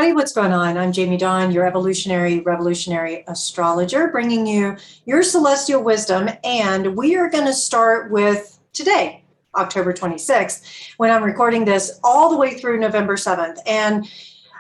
everybody, what's going on? I'm Jamie Dawn, your evolutionary revolutionary astrologer, bringing you your celestial wisdom. And we are going to start with today, October 26th, when I'm recording this all the way through November 7th. And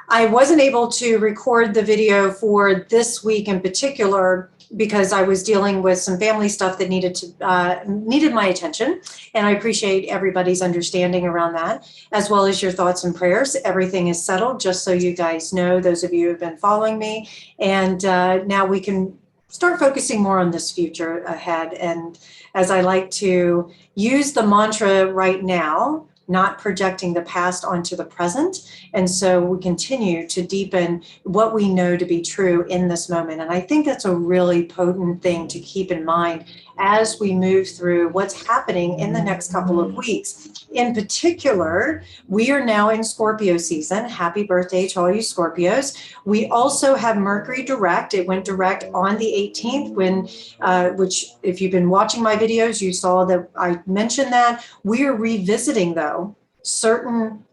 I wasn't able to record the video for this week in particular because I was dealing with some family stuff that needed my attention. And I appreciate everybody's understanding around that, as well as your thoughts and prayers. Everything is settled, just so you guys know, those of you who have been following me. And now we can start focusing more on this future ahead. And as I like to use the mantra right now, not projecting the past onto the present. And so we continue to deepen what we know to be true in this moment. And I think that's a really potent thing to keep in mind as we move through what's happening in the next couple of weeks. In particular, we are now in Scorpio season. Happy birthday to all you Scorpios. We also have Mercury direct. It went direct on the 18th, which if you've been watching my videos, you saw that I mentioned that. We are revisiting, though, certain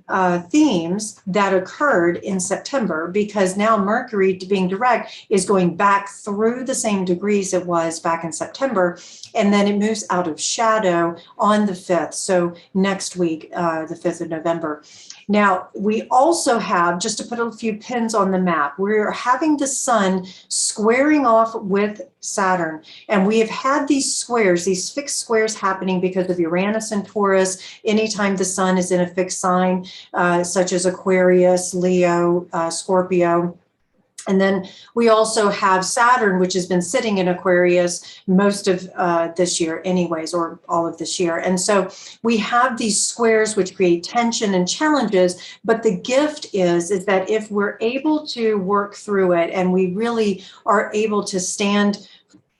themes that occurred in September, because now Mercury being direct is going back through the same degrees it was back in September, and then it moves out of shadow on the 5th. So next week, the 5th of November. Now, we also have, just to put a few pins on the map, we're having the sun squaring off with Saturn. And we have had these squares, these fixed squares happening because of Uranus and Taurus. Anytime the sun is in a fixed sign, such as Aquarius, Leo, Scorpio. And then we also have Saturn, which has been sitting in Aquarius most of this year anyways, or all of this year. And so we have these squares which create tension and challenges, but the gift is that if we're able to work through it and we really are able to stand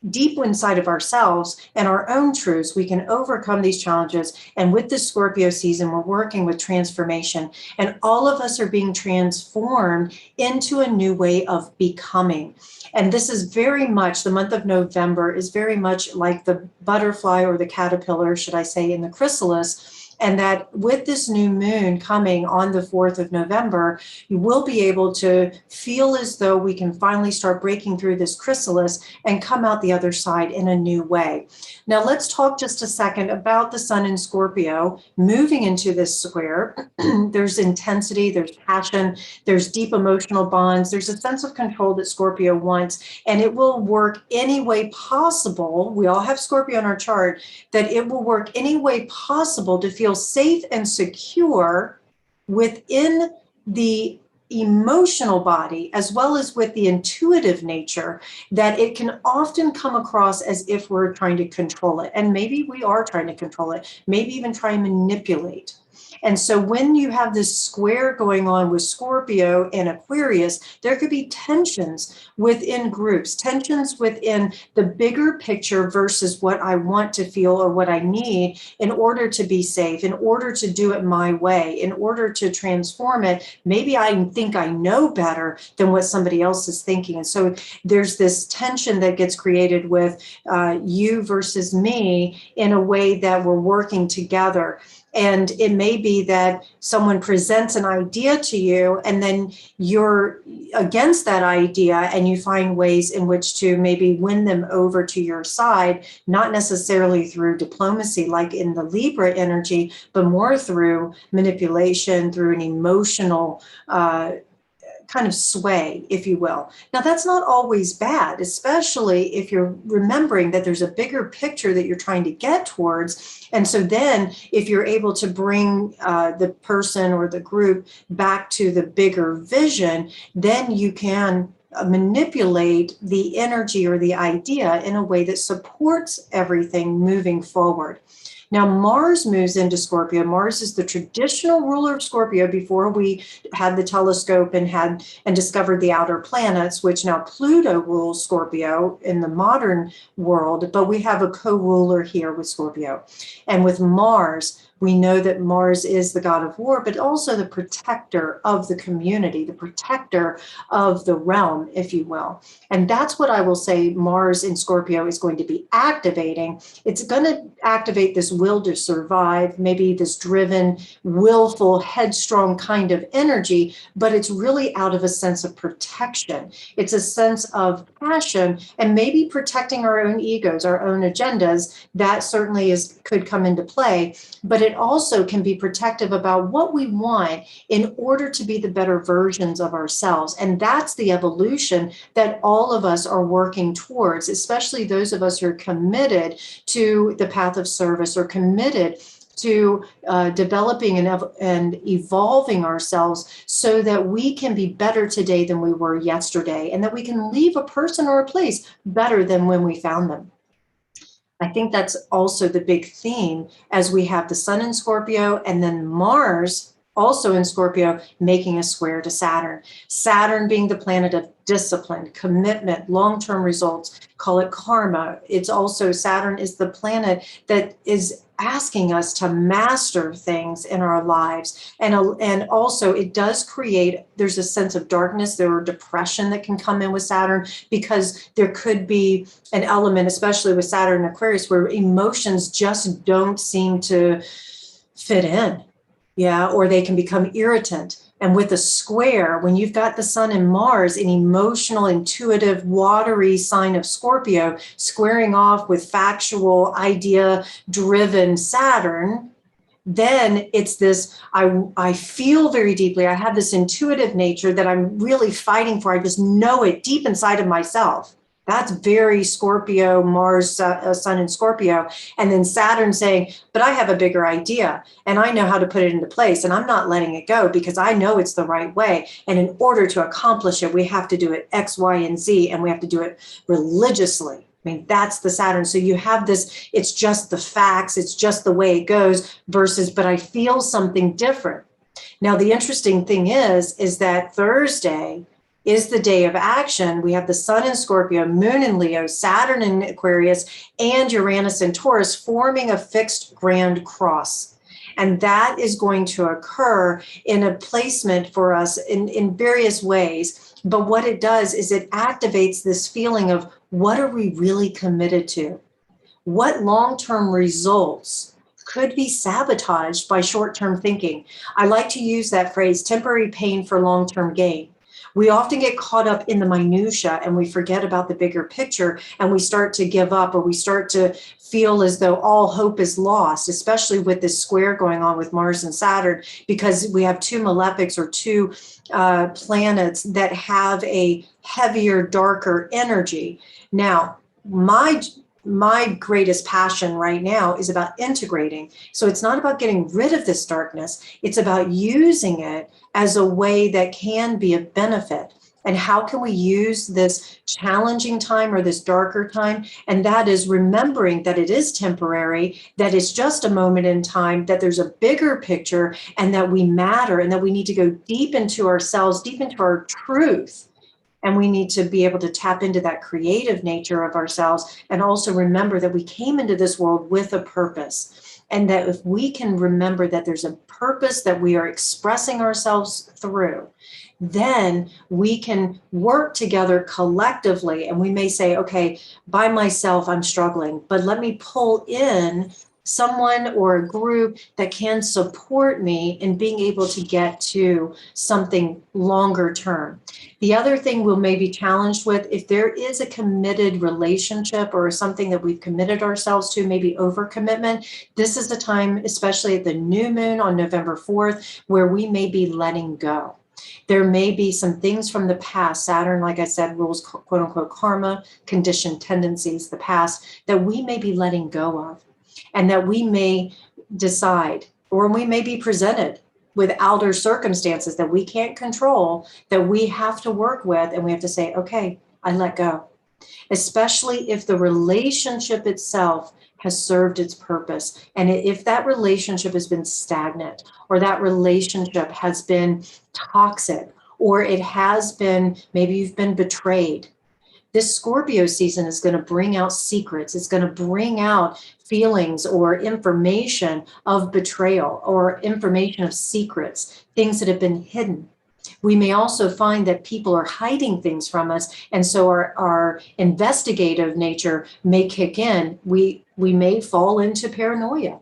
deep inside of ourselves and our own truths, we can overcome these challenges. And with this Scorpio season, we're working with transformation, and all of us are being transformed into a new way of becoming. And this is very much, the month of November is very much like the butterfly, or the caterpillar, should I say, in the chrysalis. And that with this new moon coming on the 4th of November, you will be able to feel as though we can finally start breaking through this chrysalis and come out the other side in a new way. Now, let's talk just a second about the sun in Scorpio moving into this square. There's intensity, there's passion, there's deep emotional bonds, there's a sense of control that Scorpio wants, and it will work any way possible. We all have Scorpio in our chart, that it will work any way possible to feel safe and secure within the emotional body, as well as with the intuitive nature, that it can often come across as if we're trying to control it. And maybe we are trying to control it, maybe even try and manipulate. And so when you have this square going on with Scorpio and Aquarius, there could be tensions within groups, tensions within the bigger picture versus what I want to feel or what I need in order to be safe, in order to do it my way, in order to transform it. Maybe I think I know better than what somebody else is thinking. And so there's this tension that gets created with you versus me in a way that we're working together. And it may be that someone presents an idea to you, and then you're against that idea, and you find ways in which to maybe win them over to your side, not necessarily through diplomacy like in the Libra energy, but more through manipulation, through an emotional kind of sway, if you will. Now, that's not always bad, especially if you're remembering that there's a bigger picture that you're trying to get towards. And so then if you're able to bring the person or the group back to the bigger vision, then you can manipulate the energy or the idea in a way that supports everything moving forward. Now, Mars moves into Scorpio. Mars is the traditional ruler of Scorpio before we had the telescope and discovered the outer planets, which now Pluto rules Scorpio in the modern world, but we have a co-ruler here with Scorpio. And with Mars, We know that Mars is the god of war, but also the protector of the community, the protector of the realm, if you will. And that's what I will say Mars in Scorpio is going to be activating. It's going to activate this will to survive, maybe this driven, willful, headstrong kind of energy, but it's really out of a sense of protection. It's a sense of passion and maybe protecting our own egos, our own agendas. That certainly could come into play, but it also can be protective about what we want in order to be the better versions of ourselves. And that's the evolution that all of us are working towards, especially those of us who are committed to the path of service or committed to developing and evolving ourselves so that we can be better today than we were yesterday, and that we can leave a person or a place better than when we found them. I think that's also the big theme as we have the sun in Scorpio and then Mars also in Scorpio making a square to Saturn. Saturn being the planet of discipline, commitment, long-term results, call it karma. It's also, Saturn is the planet that is asking us to master things in our lives. And also it does create, there's a sense of darkness, there or depression that can come in with Saturn, because there could be an element, especially with Saturn and Aquarius, where emotions just don't seem to fit in. Yeah, or they can become irritant. And with a square, when you've got the sun and Mars, an emotional, intuitive, watery sign of Scorpio, squaring off with factual, idea-driven Saturn, then it's this, I feel very deeply, I have this intuitive nature that I'm really fighting for. I just know it deep inside of myself. That's very Scorpio, Mars, sun in Scorpio. And then Saturn saying, but I have a bigger idea and I know how to put it into place and I'm not letting it go because I know it's the right way. And in order to accomplish it, we have to do it X, Y, and Z, and we have to do it religiously. I mean, that's the Saturn. So you have this, it's just the facts, it's just the way it goes versus, but I feel something different. Now, the interesting thing is that Thursday is the day of action. We have the sun in Scorpio, moon in Leo, Saturn in Aquarius, and Uranus in Taurus forming a fixed grand cross. And that is going to occur in a placement for us in various ways. But what it does is it activates this feeling of what are we really committed to? What long-term results could be sabotaged by short-term thinking? I like to use that phrase, temporary pain for long-term gain. We often get caught up in the minutia and we forget about the bigger picture and we start to give up or we start to feel as though all hope is lost, especially with this square going on with Mars and Saturn, because we have two malefics or two planets that have a heavier, darker energy. Now, my greatest passion right now is about integrating. So it's not about getting rid of this darkness. It's about using it as a way that can be of benefit. And how can we use this challenging time or this darker time? And that is remembering that it is temporary, that it's just a moment in time, that there's a bigger picture and that we matter and that we need to go deep into ourselves, deep into our truth. And we need to be able to tap into that creative nature of ourselves and also remember that we came into this world with a purpose. And that if we can remember that there's a purpose that we are expressing ourselves through, then we can work together collectively. And we may say, okay, by myself, I'm struggling, but let me pull in someone or a group that can support me in being able to get to something longer term. The other thing we'll maybe challenged with, if there is a committed relationship or something that we've committed ourselves to, maybe overcommitment, this is the time, especially at the new moon on November 4th, where we may be letting go. There may be some things from the past. Saturn, like I said, rules quote unquote karma, conditioned tendencies, the past, that we may be letting go of. And that we may decide, or we may be presented with outer circumstances that we can't control, that we have to work with, and we have to say, okay, I let go. Especially if the relationship itself has served its purpose. And if that relationship has been stagnant, or that relationship has been toxic, or it has been, maybe you've been betrayed, This Scorpio season is going to bring out secrets. It's going to bring out feelings or information of betrayal or information of secrets, things that have been hidden. We may also find that people are hiding things from us, and so our investigative nature may kick in. We may fall into paranoia.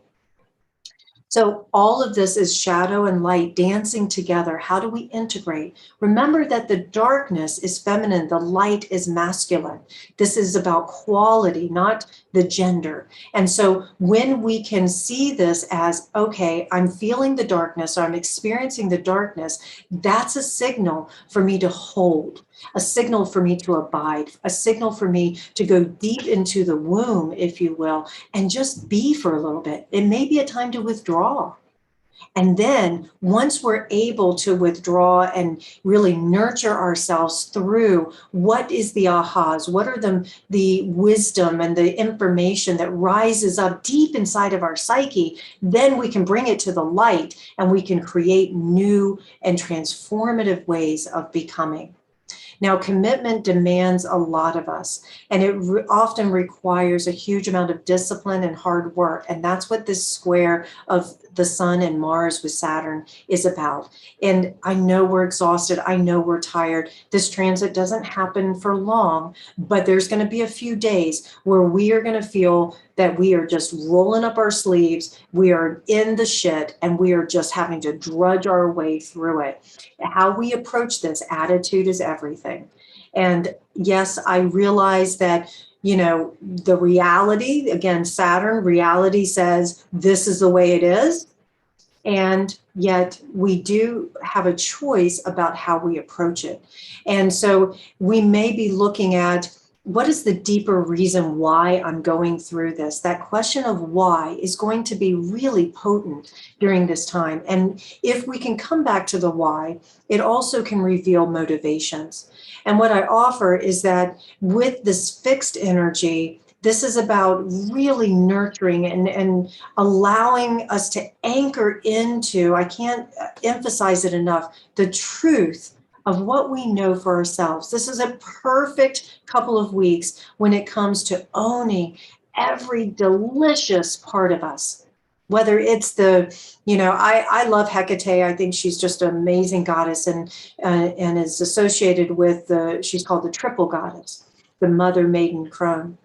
So all of this is shadow and light dancing together. How do we integrate? Remember that the darkness is feminine, the light is masculine. This is about quality, not the gender. And so when we can see this as, okay, I'm feeling the darkness, or I'm experiencing the darkness, that's a signal for me to hold, a signal for me to abide, a signal for me to go deep into the womb, if you will, and just be for a little bit. It may be a time to withdraw. And then once we're able to withdraw and really nurture ourselves through what is the ahas, what are the wisdom and the information that rises up deep inside of our psyche, then we can bring it to the light and we can create new and transformative ways of becoming. Now, commitment demands a lot of us, and it often requires a huge amount of discipline and hard work. And that's what this square of the sun and Mars with Saturn is about. And I know we're exhausted. I know we're tired. This transit doesn't happen for long, but there's going to be a few days where we are going to feel that we are just rolling up our sleeves. We are in the shit and we are just having to drudge our way through it. How we approach this attitude is everything. And yes, I realize that, the reality, again, Saturn, reality says this is the way it is. And yet we do have a choice about how we approach it. And so we may be looking at, what is the deeper reason why I'm going through this? That question of why is going to be really potent during this time. And if we can come back to the why, it also can reveal motivations. And what I offer is that with this fixed energy, this is about really nurturing and allowing us to anchor into, I can't emphasize it enough, the truth of what we know for ourselves. This is a perfect couple of weeks when it comes to owning every delicious part of us. Whether it's I love Hecate. I think she's just an amazing goddess and is associated with she's called the triple goddess, the mother, maiden, crone.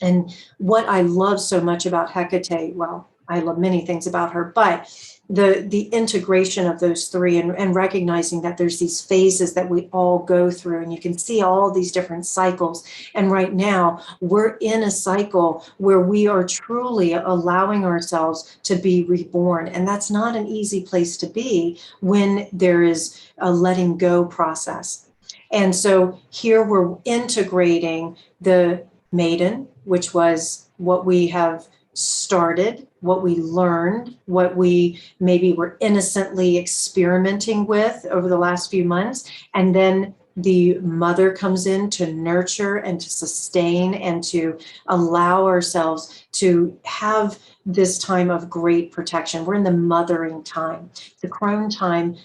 And what I love so much about Hecate, well, I love many things about her, but the integration of those three and recognizing that there's these phases that we all go through, and you can see all these different cycles. And right now we're in a cycle where we are truly allowing ourselves to be reborn. And that's not an easy place to be when there is a letting go process. And so here we're integrating the maiden, which was what we have started, what we learned, what we maybe were innocently experimenting with over the last few months. And then the mother comes in to nurture and to sustain and to allow ourselves to have this time of great protection. We're in the mothering time. The crone time,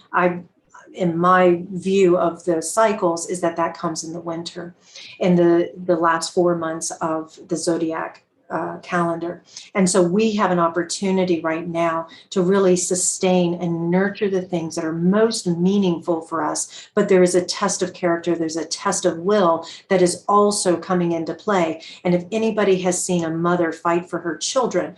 in my view of the cycles, is that comes in the winter, in the last 4 months of the zodiac calendar. And so we have an opportunity right now to really sustain and nurture the things that are most meaningful for us. But there is a test of character, there's a test of will that is also coming into play. And if anybody has seen a mother fight for her children,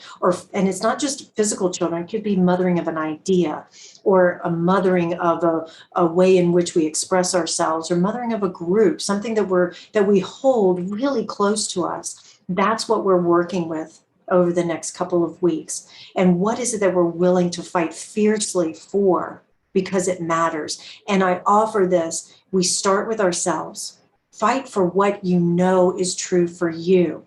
and it's not just physical children, it could be mothering of an idea, or a mothering of a way in which we express ourselves, or mothering of a group, something that we hold really close to us. That's what we're working with over the next couple of weeks. And what is it that we're willing to fight fiercely for? Because it matters. And I offer this. We start with ourselves. Fight for what you know is true for you.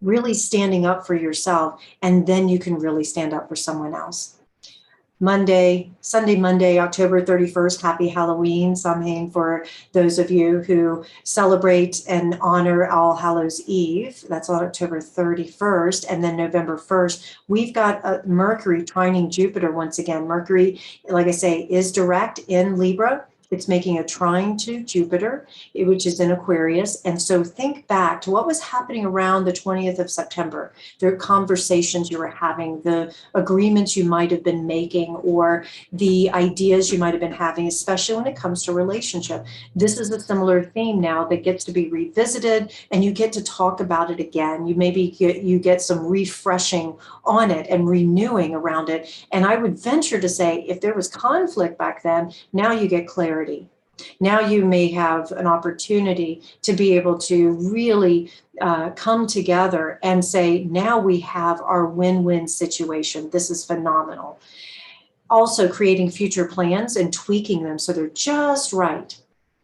Really standing up for yourself. And then you can really stand up for someone else. Sunday, Monday, October 31st, happy Halloween. Something for those of you who celebrate and honor All Hallows Eve. That's on October 31st. And then November 1st, we've got Mercury trining Jupiter once again. Mercury, like I say, is direct in Libra. It's making a trine to Jupiter, which is in Aquarius. And so think back to what was happening around the 20th of September, the conversations you were having, the agreements you might have been making, or the ideas you might have been having, especially when it comes to relationship. This is a similar theme now that gets to be revisited, and you get to talk about it again. You get some refreshing on it and renewing around it. And I would venture to say, if there was conflict back then, now you get clarity. Now you may have an opportunity to be able to really come together and say, now we have our win-win situation. This is phenomenal. Also, creating future plans and tweaking them so they're just right.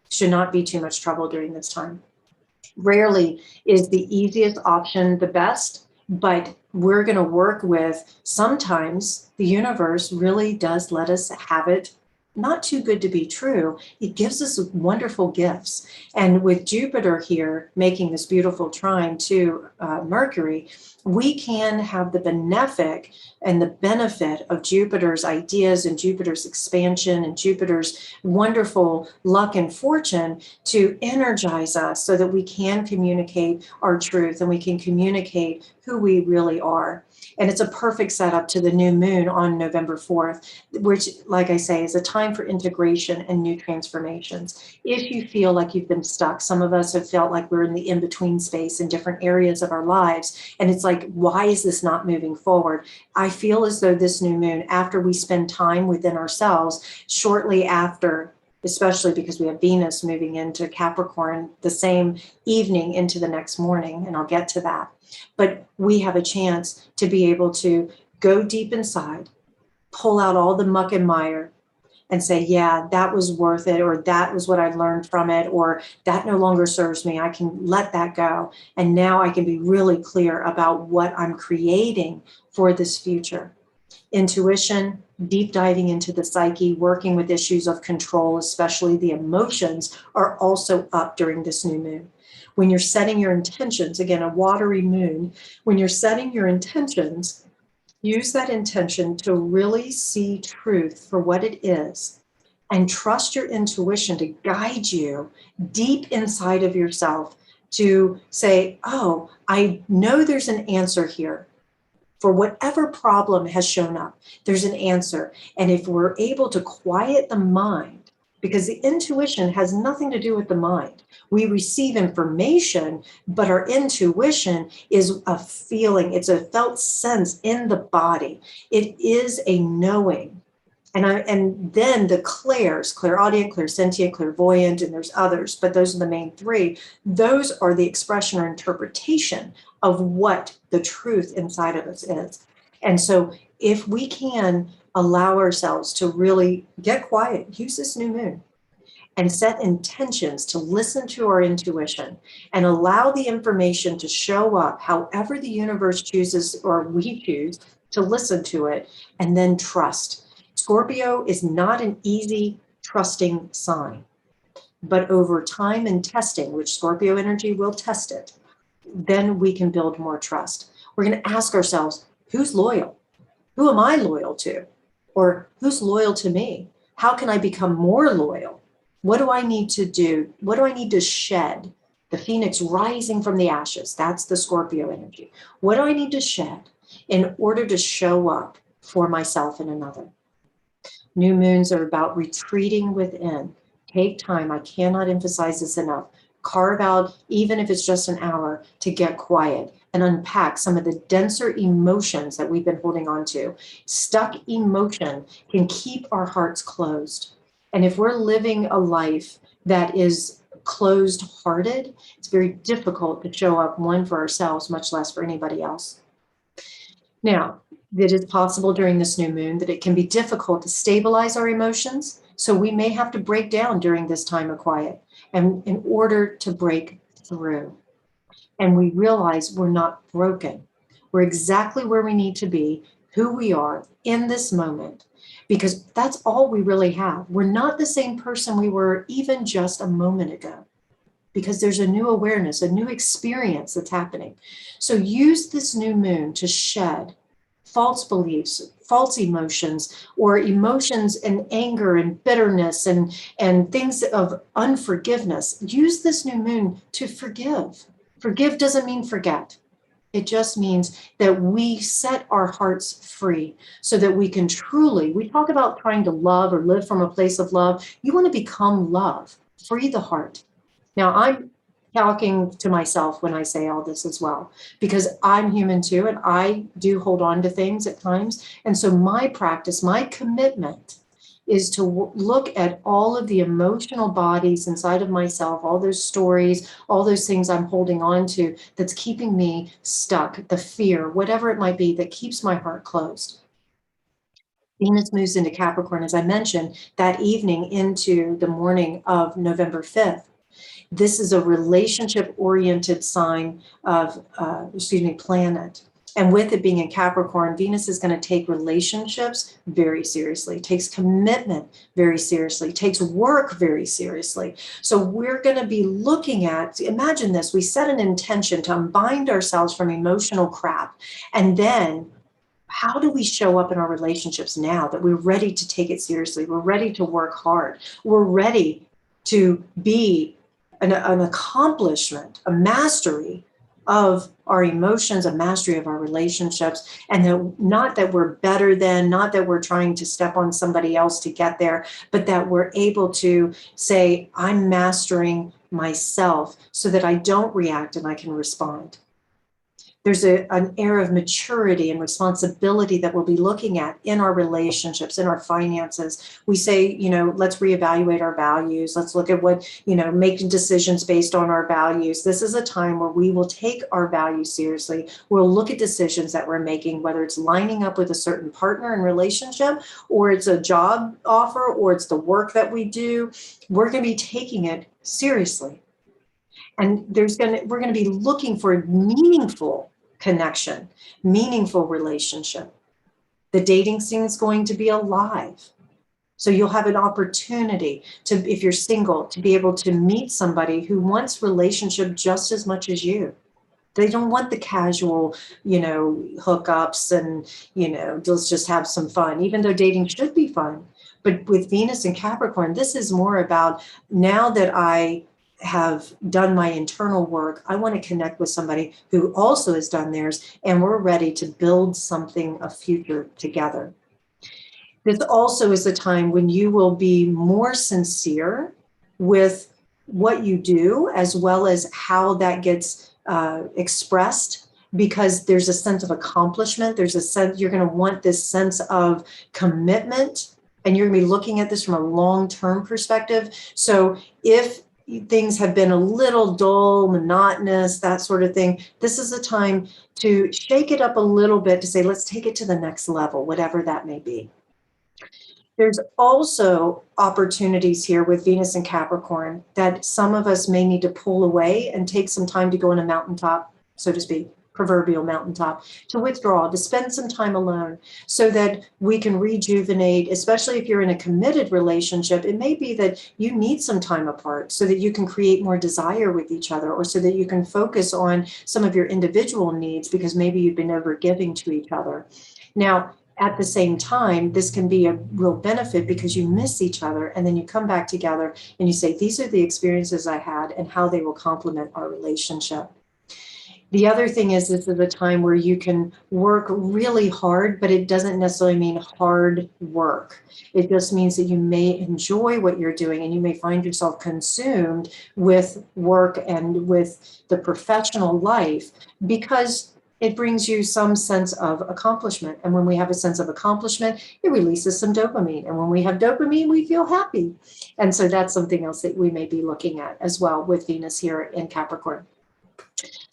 Should not be too much trouble during this time. Rarely is the easiest option the best, but we're going to work with, sometimes the universe really does let us have it not too good to be true. It gives us wonderful gifts. And with Jupiter here making this beautiful trine to Mercury, we can have the benefic and the benefit of Jupiter's ideas and Jupiter's expansion and Jupiter's wonderful luck and fortune to energize us so that we can communicate our truth and we can communicate who we really are. And it's a perfect setup to the new moon on November 4th, which, like I say, is a time for integration and new transformations. If you feel like you've been stuck, some of us have felt like we're in the in-between space in different areas of our lives. And it's like, why is this not moving forward? I feel as though this new moon, after we spend time within ourselves, shortly after, especially because we have Venus moving into Capricorn the same evening into the next morning, and I'll get to that. But we have a chance to be able to go deep inside, pull out all the muck and mire, and say, yeah, that was worth it, or that was what I learned from it, or that no longer serves me. I can let that go. And now I can be really clear about what I'm creating for this future. Intuition, deep diving into the psyche, working with issues of control, especially the emotions, are also up during this new moon. When you're setting your intentions, again, a watery moon, when you're setting your intentions, use that intention to really see truth for what it is and trust your intuition to guide you deep inside of yourself to say, oh, I know there's an answer here. For whatever problem has shown up, there's an answer. And if we're able to quiet the mind, because the intuition has nothing to do with the mind. We receive information, but our intuition is a feeling. It's a felt sense in the body. It is a knowing. And then the clairs, clairaudient, clairsentient, clairvoyant, and there's others, but those are the main three. Those are the expression or interpretation of what the truth inside of us is. And so if we can allow ourselves to really get quiet, use this new moon, and set intentions to listen to our intuition and allow the information to show up however the universe chooses or we choose to listen to it, and then trust. Scorpio is not an easy trusting sign, but over time and testing, which Scorpio energy will test it, then we can build more trust. We're going to ask ourselves, who's loyal? Who am I loyal to? Or who's loyal to me? How can I become more loyal? What do I need to do? What do I need to shed? The phoenix rising from the ashes, that's the Scorpio energy. What do I need to shed in order to show up for myself and another? New moons are about retreating within. Take time. I cannot emphasize this enough. Carve out, even if it's just an hour, to get quiet and unpack some of the denser emotions that we've been holding on to. Stuck emotion can keep our hearts closed. And if we're living a life that is closed-hearted, it's very difficult to show up, one, for ourselves, much less for anybody else. Now, it is possible during this new moon that it can be difficult to stabilize our emotions. So we may have to break down during this time of quiet and in order to break through. And we realize we're not broken. We're exactly where we need to be, who we are in this moment, because that's all we really have. We're not the same person we were even just a moment ago, because there's a new awareness, a new experience that's happening. So use this new moon to shed false beliefs, false emotions or emotions and anger and bitterness and things of unforgiveness. Use this new moon to forgive. Forgive doesn't mean forget. It just means that we set our hearts free so that we can truly, we talk about trying to love or live from a place of love. You want to become love, free the heart. Now, I'm talking to myself when I say all this as well, because I'm human too, and I do hold on to things at times. And so my practice, my commitment is to look at all of the emotional bodies inside of myself, all those stories, all those things I'm holding on to that's keeping me stuck, the fear, whatever it might be that keeps my heart closed. Venus moves into Capricorn, as I mentioned, that evening into the morning of November 5th. This is a relationship-oriented sign of, planet. And with it being in Capricorn, Venus is going to take relationships very seriously, takes commitment very seriously, takes work very seriously. So we're going to be looking at, imagine this, we set an intention to unbind ourselves from emotional crap. And then how do we show up in our relationships now that we're ready to take it seriously? We're ready to work hard. We're ready to be an accomplishment, a mastery of our emotions, a mastery of our relationships, and that not that we're better than, not that we're trying to step on somebody else to get there, but that we're able to say, I'm mastering myself so that I don't react and I can respond. There's an air of maturity and responsibility that we'll be looking at in our relationships, in our finances. We say, let's reevaluate our values. Let's look at what, making decisions based on our values. This is a time where we will take our values seriously. We'll look at decisions that we're making, whether it's lining up with a certain partner in relationship, or it's a job offer, or it's the work that we do. We're going to be taking it seriously. And we're going to be looking for meaningful connection, meaningful relationship. The dating scene is going to be alive. So you'll have an opportunity to, if you're single, to be able to meet somebody who wants relationship just as much as you. They don't want the casual, hookups and, let's just have some fun, even though dating should be fun. But with Venus and Capricorn, this is more about, now that I have done my internal work, I want to connect with somebody who also has done theirs, and we're ready to build something, a future together. This also is a time when you will be more sincere with what you do, as well as how that gets expressed, because there's a sense of accomplishment. There's a sense, you're going to want this sense of commitment, and you're going to be looking at this from a long-term perspective. So if things have been a little dull, monotonous, that sort of thing, this is a time to shake it up a little bit, to say, let's take it to the next level, whatever that may be. There's also opportunities here with Venus and Capricorn that some of us may need to pull away and take some time to go on a mountaintop, so to speak, proverbial mountaintop, to withdraw, to spend some time alone so that we can rejuvenate, especially if you're in a committed relationship. It may be that you need some time apart so that you can create more desire with each other, or so that you can focus on some of your individual needs because maybe you've been overgiving to each other. Now, at the same time, this can be a real benefit because you miss each other, and then you come back together and you say, these are the experiences I had and how they will complement our relationship. The other thing is, this is a time where you can work really hard, but it doesn't necessarily mean hard work. It just means that you may enjoy what you're doing, and you may find yourself consumed with work and with the professional life because it brings you some sense of accomplishment. And when we have a sense of accomplishment, it releases some dopamine. And when we have dopamine, we feel happy. And so that's something else that we may be looking at as well with Venus here in Capricorn.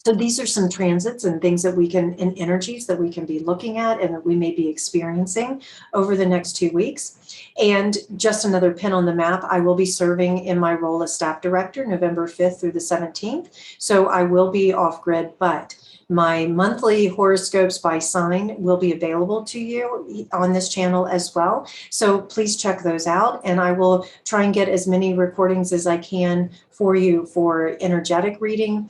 So these are some transits and things that we can, and energies that we can be looking at and that we may be experiencing over the next 2 weeks. And just another pin on the map, I will be serving in my role as staff director November 5th through the 17th. So I will be off grid, but my monthly horoscopes by sign will be available to you on this channel as well. So please check those out, and I will try and get as many recordings as I can for you for energetic reading,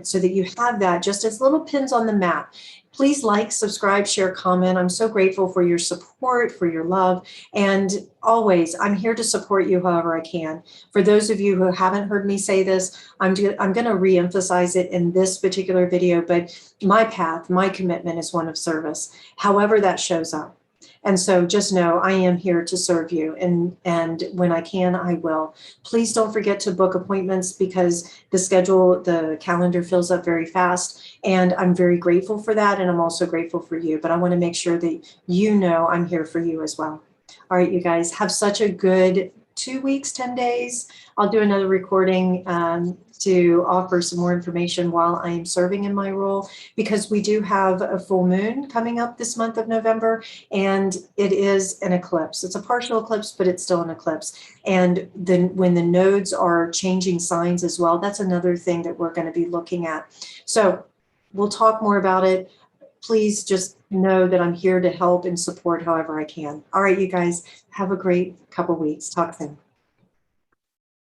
so that you have that just as little pins on the map. Please like, subscribe, share, comment. I'm so grateful for your support, for your love. And always, I'm here to support you however I can. For those of you who haven't heard me say this, I'm going to reemphasize it in this particular video, but my path, my commitment is one of service, however that shows up. And so just know I am here to serve you. And when I can, I will. Please don't forget to book appointments because the calendar fills up very fast. And I'm very grateful for that. And I'm also grateful for you. But I want to make sure that you know I'm here for you as well. All right, you guys, have such a good 2 weeks, 10 days. I'll do another recording to offer some more information while I am serving in my role, because we do have a full moon coming up this month of November, and it is an eclipse. It's a partial eclipse, but it's still an eclipse. And then when the nodes are changing signs as well, that's another thing that we're going to be looking at. So we'll talk more about it. Please just know that I'm here to help and support however I can. All right, you guys, have a great couple weeks. Talk soon.